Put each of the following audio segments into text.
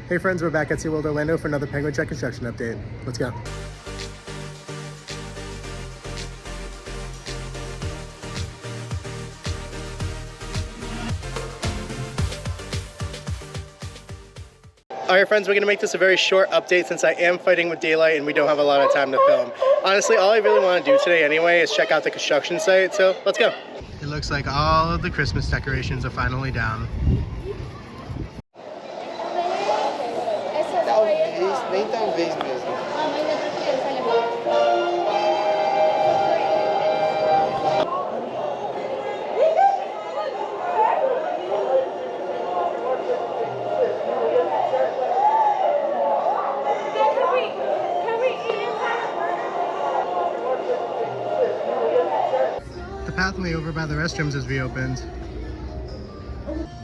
Hey friends, we're back at SeaWorld Orlando for another penguin track construction update. Let's go. Alright friends, we're going to make this a very short update since I am fighting with daylight and we don't have a lot of time to film. Honestly, all I really want to do today anyway is check out the construction site, so let's go. It looks like all of the Christmas decorations are finally down. Talvez, nem talvez mesmo. The pathway over by the restrooms is reopened.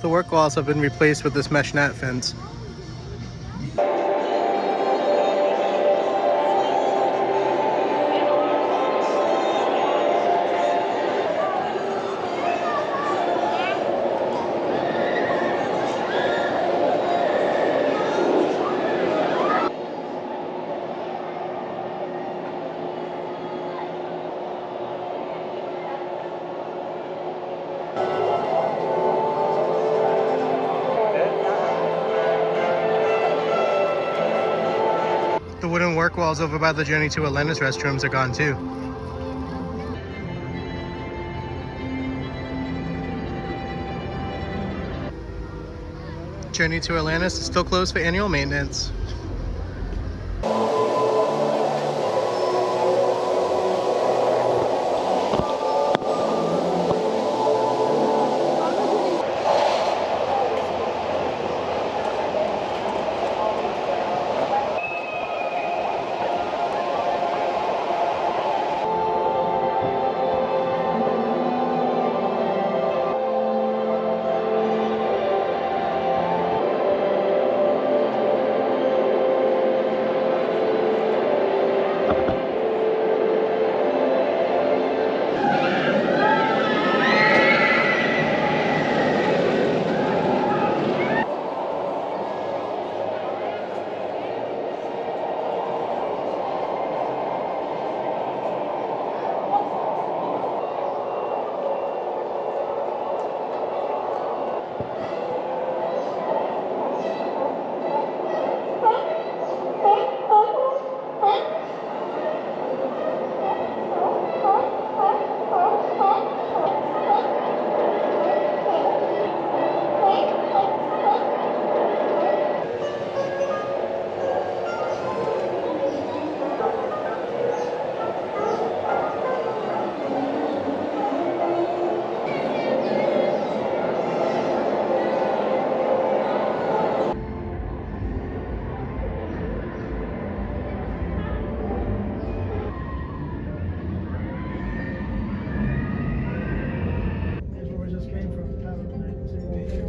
The work walls have been replaced with this mesh net fence. The wooden work walls over by the Journey to Atlantis restrooms are gone too. Journey to Atlantis is still closed for annual maintenance.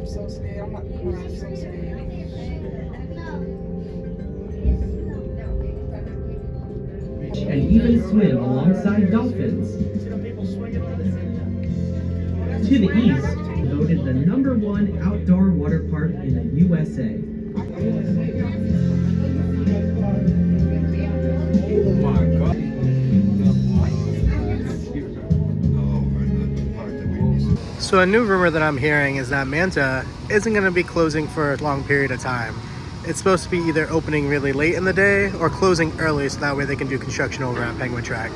So scared. I'm not crying. I'm so scared. And even swim alongside dolphins. To the east, voted the #1 outdoor water park in the USA. Oh my God. So a new rumor that I'm hearing is that Manta isn't going to be closing for a long period of time. It's supposed to be either opening really late in the day or closing early so that way they can do construction over at Penguin Track.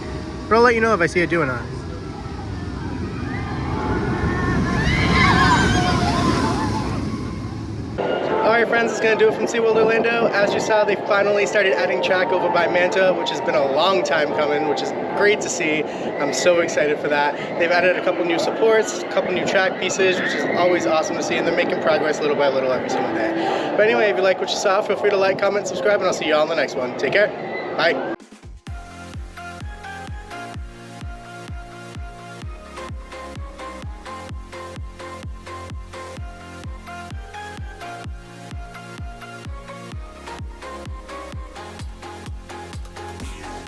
But I'll let you know if I see it doing it. Alright friends, it's going to do it from SeaWorld Orlando. As you saw, they finally started adding track over by Manta, which has been a long time coming, which is great to see. I'm so excited for that. They've added a couple new supports, a couple new track pieces, which is always awesome to see, and they're making progress little by little every single day. But anyway, if you like what you saw, feel free to like, comment, subscribe, and I'll see you all in the next one. Take care. Bye.